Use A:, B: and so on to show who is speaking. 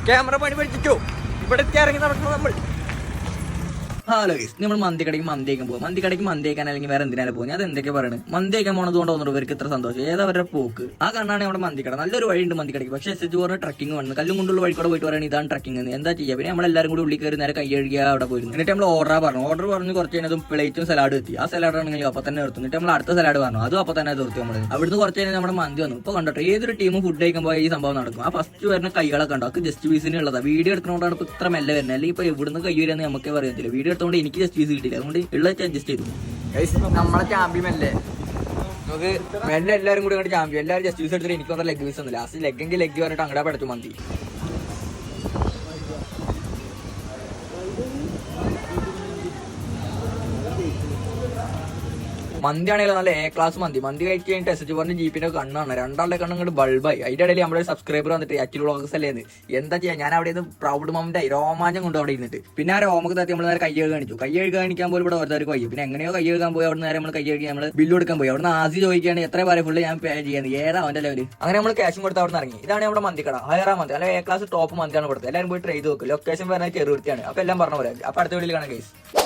A: Camera പണി പഠിച്ചിട്ടോ ഇവിടെ ഇറങ്ങി നടക്കണം നമ്മൾ. ഹലോ ഗൈസ്, നമ്മൾ മന്തി കടയ്ക്ക് മന്തിയേക്കാൻ പോകും. മന്തി കടയ്ക്ക് മന്തിയേക്കാൻ അല്ലെങ്കിൽ വേറെ എന്തിനാലും പോകുന്നത്? അത് എന്തൊക്കെ പറയുന്നത്? മന്തിയേക്കാൻ പോണത് കൊണ്ട് തോന്നുന്നു ഇവർക്ക് ഇത്ര സന്തോഷം. ഏതവരുടെ പോക്ക് ആ കണ്ണാണ് നമ്മുടെ മന്തിക്കട. നല്ലൊരു വഴിയുണ്ട് മന്തിക്കടയ്ക്ക്. പക്ഷേ SH4 ട്രക്കിംഗ് വന്നു. കല്ലും കൊണ്ടുള്ള വഴിക്കൂടെ പോയിട്ട് പറയുന്നത് ഇതാണ് ട്രക്കിംഗ് എന്ന്. എന്താ ചെയ്യുക? പിന്നെ നമ്മളെല്ലാവരും കൂടി ഉള്ളിൽ കയറി നേരെ കൈ കഴുകിയ അവിടെ പോയിരുന്നു. എന്നിട്ട് നമ്മൾ ഓർഡർ പറഞ്ഞ് കുറച്ച് കഴിഞ്ഞതും പ്ലേറ്റും സലാഡ് എത്തി. ആ സലാഡ് ആണെങ്കിൽ അപ്പോൾ തന്നെ നിർത്തും. എന്നിട്ട് നമ്മൾ അടുത്ത സലാഡ് പറഞ്ഞു, അതും അപ്പോൾ തന്നെ നിർത്തി. നമ്മൾ അവിടുന്ന് കുറച്ച് കഴിഞ്ഞാൽ നമ്മുടെ മന്തി വന്നു. ഇപ്പോൾ കണ്ടോ, ഏതൊരു ടീമും ഫുഡ് കഴിക്കുമ്പോൾ ഈ സംഭവം നടക്കും. ആ ഫസ്റ്റ് വരുന്ന കൈകളൊക്കെ ഉണ്ടോ, അത് ജസ്റ്റ് പീസിന് ഉള്ളതാണ്. വീഡിയോ എടുക്കുന്നതുകൊണ്ടാണ് ഇപ്പോൾ ഇത്ര മെല്ലെ വരുന്നത്. അല്ലെങ്കിൽ ഇപ്പോൾ എവിടുന്ന് കൈ വരുന്നത് നമുക്കേ പറയത്തില്ല. വീഡിയോ എടുത്തുകൊണ്ട് എനിക്ക് ജസ്റ്റ് പീസ് കിട്ടില്ല, അതുകൊണ്ട് ഉള്ളത് അഡ്ജസ്റ്റ് ചെയ്തു. നമ്മളെ ചാമ്പ്യൻ മെല്ലെ നമുക്ക് മെല്ലെ എല്ലാവരും കൂടി അങ്ങോട്ട് ചാമ്പ്യൻ. എല്ലാവരും ജസ്റ്റ് പീസ് എടുത്തിട്ട് എനിക്ക് ലെഗ് പീസ് ഒന്നും ലാസ്റ്റ് ലെഗെങ്കിൽ ലെഗ് പറഞ്ഞിട്ട് അങ്ങടെ പഠിച്ചു മന്തി. മന്തി ആണെങ്കിലും നല്ല A ക്ലാസ് മന്തി. മന്തി കഴിച്ച് കഴിഞ്ഞിട്ട് SH4 ജീപ്പിന്റെ കണ്ണാണ്, രണ്ടാളുടെ കണ്ണും ബൾബായി. അതിന്റെ ഇടയിൽ നമ്മുടെ സബ്സ്ക്രൈബർ വന്നിട്ട് ആക്ച്വലി വ്ളോഗ്സ് അല്ലേന്ന് എന്താ ചെയ്യാ, ഞാൻ അവിടെ നിന്ന് പ്രൗഡ് മൊമെന്റായി, രോമാഞ്ചം കൊണ്ട് അവിടെ ഇരുന്നിട്ട്. പിന്നെ ആ രോമക്ക് തത്തി നമ്മൾ നേരെ കൈ കാണിച്ചു. കൈ കാണിക്കാൻ പോലും ഇവിടെ ഓരോരുത്തർക്ക് വയ്യ. പിന്നെ എങ്ങനെയോ കൈ കഴുകാൻ പോയി. അവിടെ നേരെ നമ്മൾ കൈ കഴുകി നമ്മൾ ബില്ല് കൊടുക്കാൻ പോയി. അവിടെ ആസി ചോദിക്കുകയാണ് എത്ര പേരെ ഫുള്ള് ഞാൻ പേ ചെയ്യാന്ന്. ഏതാ അവന്റെ ലെവല്. അങ്ങനെ നമ്മൾ ക്യാഷും കൊടുത്ത് അവിടെ നിന്ന് ഇറങ്ങി. ഇതാണ് നമ്മുടെ മന്തിക്കട. ഹയറാ മന്തി, അല്ല A ക്ലാസ് ടോപ്പ് മന്തിയാണ് കൊടുത്തത്. എല്ലാവരും പോയി ട്രൈ ചെയ്ത് നോക്കും. ലൊക്കേഷൻ പറഞ്ഞാൽ ചെറുവൃത്തിയാണ്. അപ്പൊ എല്ലാം പറഞ്ഞ പോലെ. അപ്പൊ അടുത്ത വീട്ടിൽ കാണാം ഗൈസ്.